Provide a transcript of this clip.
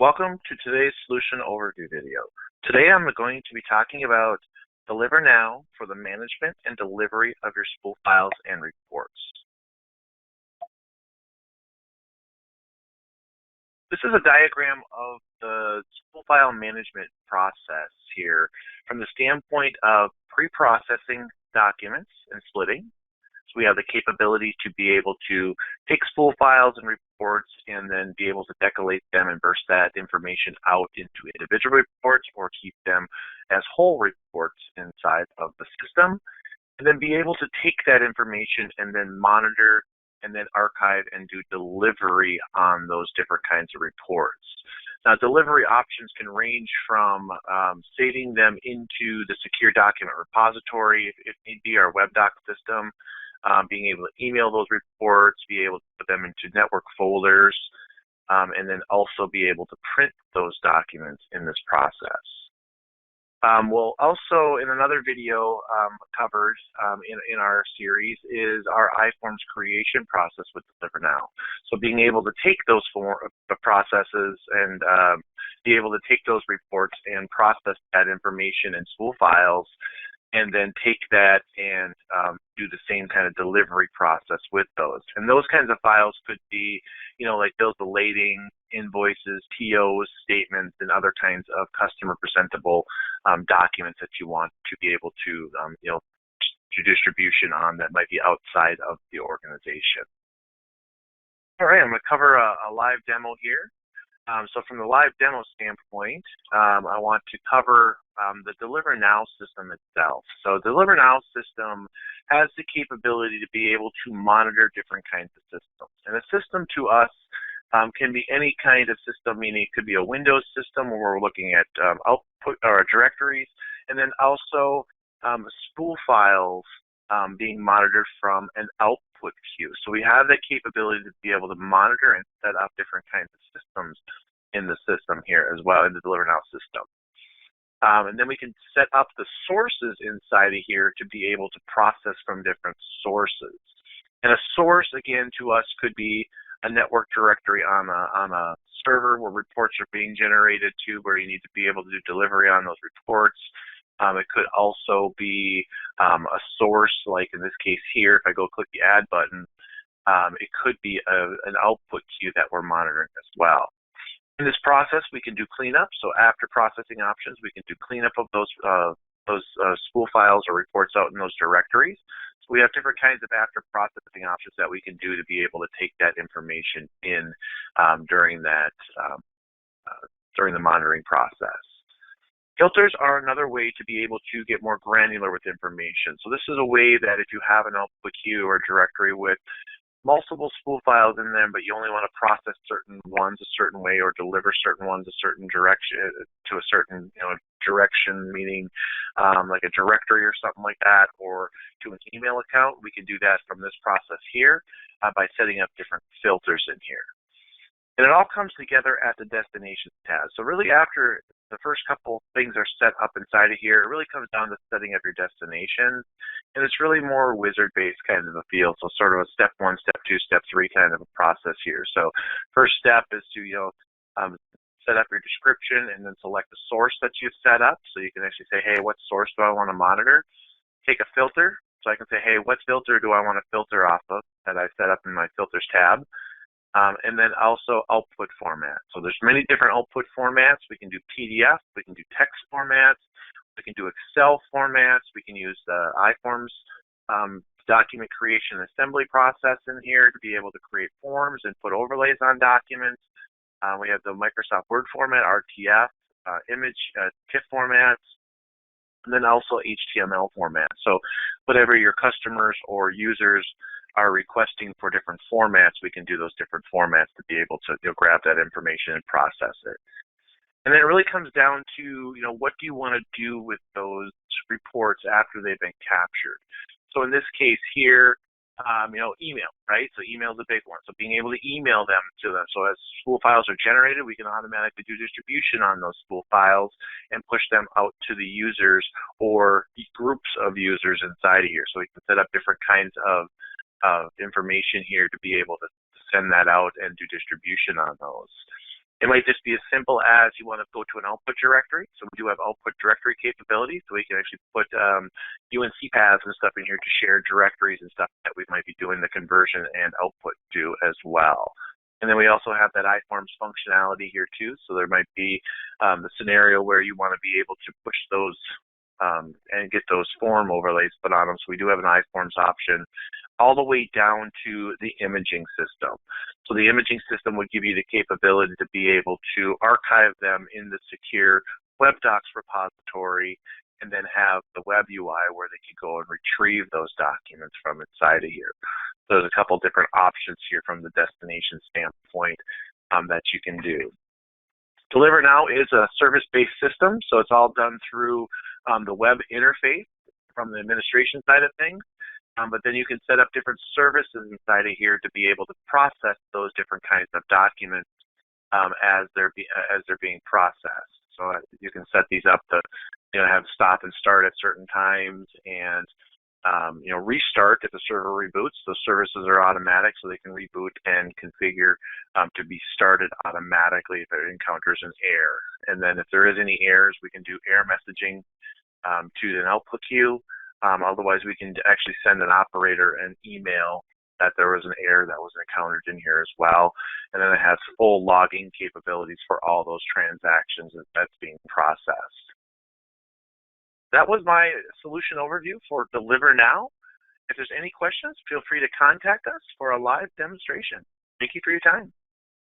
Welcome to today's solution overview video. Today I'm going to be talking about DeliverNow for the management and delivery of your Spool files and reports. This is a diagram of the Spool file management process here from the standpoint of pre-processing documents and splitting. So we have the capability to be able to take Spool files and reports and then be able to decollate them and burst that information out into individual reports or keep them as whole reports inside of the system, and then be able to take that information and then monitor and then archive and do delivery on those different kinds of reports. Now, delivery options can range from saving them into the secure document repository, if need be, our WebDoc system, being able to email those reports, be able to put them into network folders, and then also be able to print those documents in this process. We'll also, in another video covered in our series, is our iForms creation process with DeliverNow. So being able to take those processes and be able to take those reports and process that information in Spool files, and then take that and do the same kind of delivery process with those. And those kinds of files could be, like bills of lading, invoices, TOs, statements, and other kinds of customer presentable documents that you want to be able to, do distribution on that might be outside of the organization. All right, I'm going to cover a live demo here. So from the live demo standpoint, I want to cover the DeliverNow system itself. So DeliverNow system has the capability to be able to monitor different kinds of systems. And a system to us can be any kind of system, meaning it could be a Windows system where we're looking at output or directories, and then also Spool files being monitored from an output queue. So we have the capability to be able to monitor and set up different kinds of systems in the system here as well, in the DeliverNow system. And then we can set up the sources inside of here to be able to process from different sources. And a source, again, to us could be a network directory on a server where reports are being generated to, where you need to be able to do delivery on those reports. It could also be a source, like in this case here, if I go click the add button, it could be an output queue that we're monitoring as well. In this process, we can do cleanup. So after processing options, we can do cleanup of those Spool files or reports out in those directories. So we have different kinds of after processing options that we can do to be able to take that information in during the monitoring process. Filters are another way to be able to get more granular with information. So this is a way that if you have an output queue or directory with multiple Spool files in them, but you only want to process certain ones a certain way or deliver certain ones a certain direction to a certain direction, meaning like a directory or something like that, or to an email account, we can do that from this process here by setting up different filters in here. And it all comes together at the Destinations tab. So really after the first couple things are set up inside of here, it really comes down to setting up your destinations. And it's really more wizard-based kind of a feel. So sort of a step 1, step 2, step 3 kind of a process here. So first step is to set up your description and then select the source that you've set up. So you can actually say, hey, what source do I want to monitor? Take a filter. So I can say, hey, what filter do I want to filter off of that I set up in my filters tab? And then also output format. So there's many different output formats. We can do PDF, we can do text formats, we can do Excel formats, we can use the iForms document creation and assembly process in here to be able to create forms and put overlays on documents. We have the Microsoft Word format, RTF, image, TIFF formats, and then also HTML format. So whatever your customers or users are requesting for different formats, we can do those different formats to be able to grab that information and process it. And then it really comes down to, what do you want to do with those reports after they've been captured? So in this case here, email, right? So email is a big one. So being able to email them to them. So as Spool files are generated, we can automatically do distribution on those Spool files and push them out to the users or groups of users inside of here. So we can set up different kinds of information here to be able to send that out and do distribution on those. It might just be as simple as you want to go to an output directory. So we do have output directory capabilities, so we can actually put UNC paths and stuff in here to share directories and stuff that we might be doing the conversion and output to as well. And then we also have that iForms functionality here too. So there might be the scenario where you want to be able to push those and get those form overlays put on them. So we do have an iForms option all the way down to the imaging system. So the imaging system would give you the capability to be able to archive them in the secure web docs repository and then have the web UI where they can go and retrieve those documents from inside of here. So there's a couple different options here from the destination standpoint that you can do. DeliverNow is a service-based system, so it's all done through the web interface from the administration side of things. But then you can set up different services inside of here to be able to process those different kinds of documents as they're being processed. So you can set these up to have stop and start at certain times, and restart if the server reboots. Those services are automatic, so they can reboot and configure to be started automatically if it encounters an error. And then if there is any errors, we can do error messaging to an output queue. Otherwise, we can actually send an operator an email that there was an error that was encountered in here as well. And then it has full logging capabilities for all those transactions that's being processed. That was my solution overview for DeliverNow. If there's any questions, feel free to contact us for a live demonstration. Thank you for your time.